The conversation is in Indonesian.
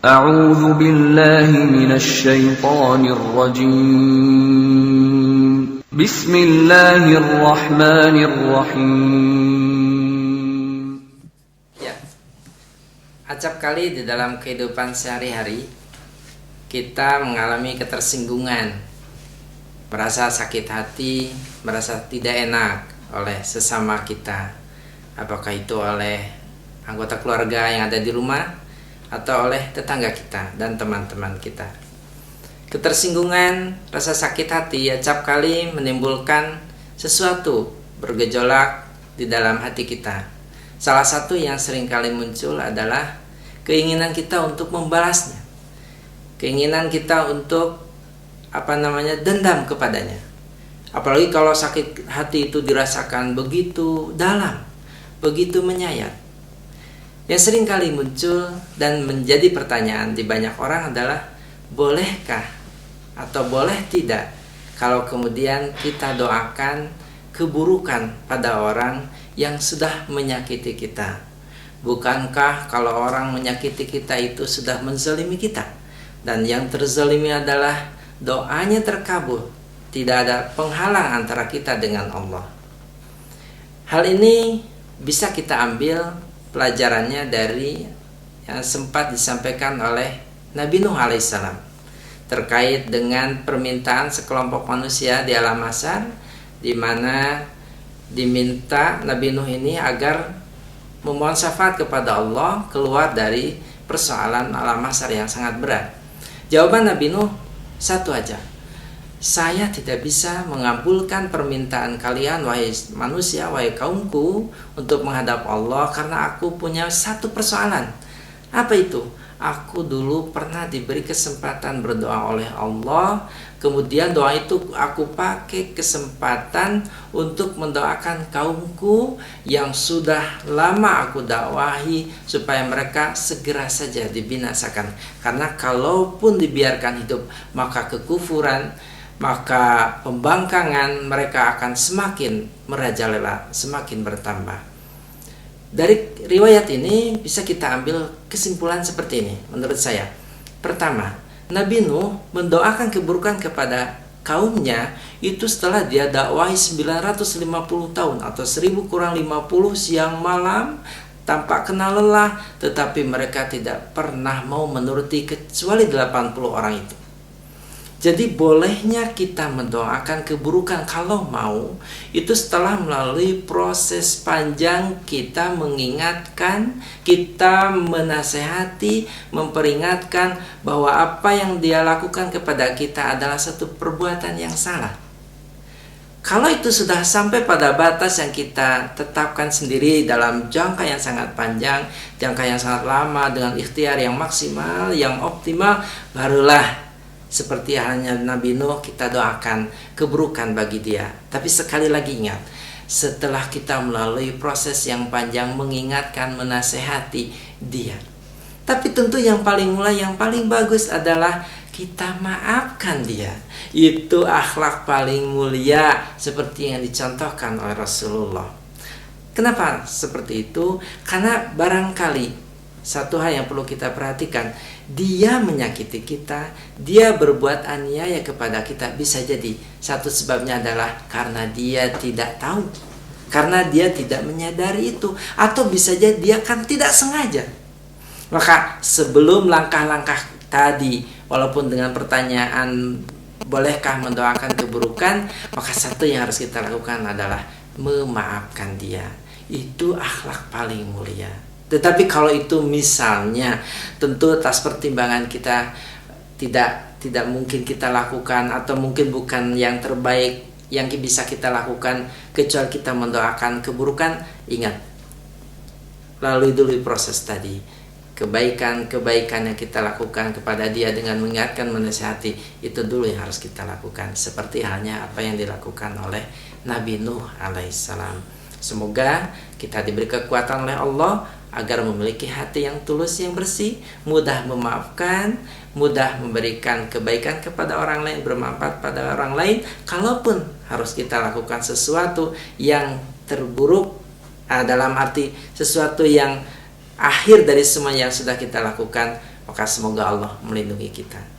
أعوذ بالله من الشيطان الرجيم بسم الله الرحمن الرحيم. Ya, acap kali di dalam kehidupan sehari-hari kita mengalami ketersinggungan, merasa sakit hati, merasa tidak enak oleh sesama kita, apakah itu oleh anggota keluarga yang ada di rumah atau oleh tetangga kita dan teman-teman kita. Ketersinggungan, rasa sakit hati acap kali menimbulkan sesuatu bergejolak di dalam hati kita. Salah satu yang sering kali muncul adalah keinginan kita untuk membalasnya, keinginan kita untuk dendam kepadanya. Apalagi kalau sakit hati itu dirasakan begitu dalam, begitu menyayat. Yang sering kali muncul dan menjadi pertanyaan di banyak orang adalah, bolehkah atau boleh tidak kalau kemudian kita doakan keburukan pada orang yang sudah menyakiti kita? Bukankah kalau orang menyakiti kita itu sudah menzalimi kita? Dan yang terzalimi adalah doanya terkabul, tidak ada penghalang antara kita dengan Allah. Hal ini bisa kita ambil pelajarannya dari yang sempat disampaikan oleh Nabi Nuh alaihissalam terkait dengan permintaan sekelompok manusia di alam mahsyar, di mana diminta Nabi Nuh ini agar memohon syafaat kepada Allah keluar dari persoalan alam mahsyar yang sangat berat. Jawaban Nabi Nuh satu aja, saya tidak bisa mengabulkan permintaan kalian wahai manusia, wahai kaumku, untuk menghadap Allah karena aku punya satu persoalan. Apa itu? Aku dulu pernah diberi kesempatan berdoa oleh Allah, kemudian doa itu aku pakai kesempatan untuk mendoakan kaumku yang sudah lama aku dakwahi supaya mereka segera saja dibinasakan. Karena kalaupun dibiarkan hidup, maka kekufuran, maka pembangkangan mereka akan semakin merajalela, semakin bertambah. Dari riwayat ini bisa kita ambil kesimpulan seperti ini menurut saya. Pertama, Nabi Nuh mendoakan keburukan kepada kaumnya itu setelah dia dakwahi 950 tahun atau 1000 kurang 50 siang malam tanpa kenal lelah, tetapi mereka tidak pernah mau menuruti kecuali 80 orang itu. Jadi bolehnya kita mendoakan keburukan kalau mau, itu setelah melalui proses panjang kita mengingatkan, kita menasehati, memperingatkan bahwa apa yang dia lakukan kepada kita adalah satu perbuatan yang salah. Kalau itu sudah sampai pada batas yang kita tetapkan sendiri dalam jangka yang sangat panjang, jangka yang sangat lama dengan ikhtiar yang maksimal, yang optimal, barulah seperti halnya Nabi Nuh kita doakan keburukan bagi dia. Tapi sekali lagi ingat, setelah kita melalui proses yang panjang mengingatkan, menasehati dia. Tapi tentu yang paling mulai, yang paling bagus adalah kita maafkan dia. Itu akhlak paling mulia seperti yang dicontohkan oleh Rasulullah. Kenapa seperti itu? Karena barangkali satu hal yang perlu kita perhatikan, dia menyakiti kita, dia berbuat aniaya kepada kita, bisa jadi satu sebabnya adalah karena dia tidak tahu, karena dia tidak menyadari itu, atau bisa jadi dia kan tidak sengaja. Maka sebelum langkah-langkah tadi, walaupun dengan pertanyaan bolehkah mendoakan keburukan, maka satu yang harus kita lakukan adalah memaafkan dia. Itu akhlak paling mulia. Tetapi kalau itu misalnya, tentu atas pertimbangan kita tidak mungkin kita lakukan, atau mungkin bukan yang terbaik yang bisa kita lakukan kecuali kita mendoakan keburukan. Ingat, lalui dulu proses tadi, kebaikan yang kita lakukan kepada dia dengan mengingatkan, menasihati, itu dulu yang harus kita lakukan, seperti halnya apa yang dilakukan oleh Nabi Nuh alaihissalam. Semoga kita diberi kekuatan oleh Allah agar memiliki hati yang tulus, yang bersih, mudah memaafkan, mudah memberikan kebaikan kepada orang lain, bermanfaat pada orang lain. Kalaupun harus kita lakukan sesuatu yang terburuk, dalam arti sesuatu yang akhir dari semua yang sudah kita lakukan, Maka semoga Allah melindungi kita.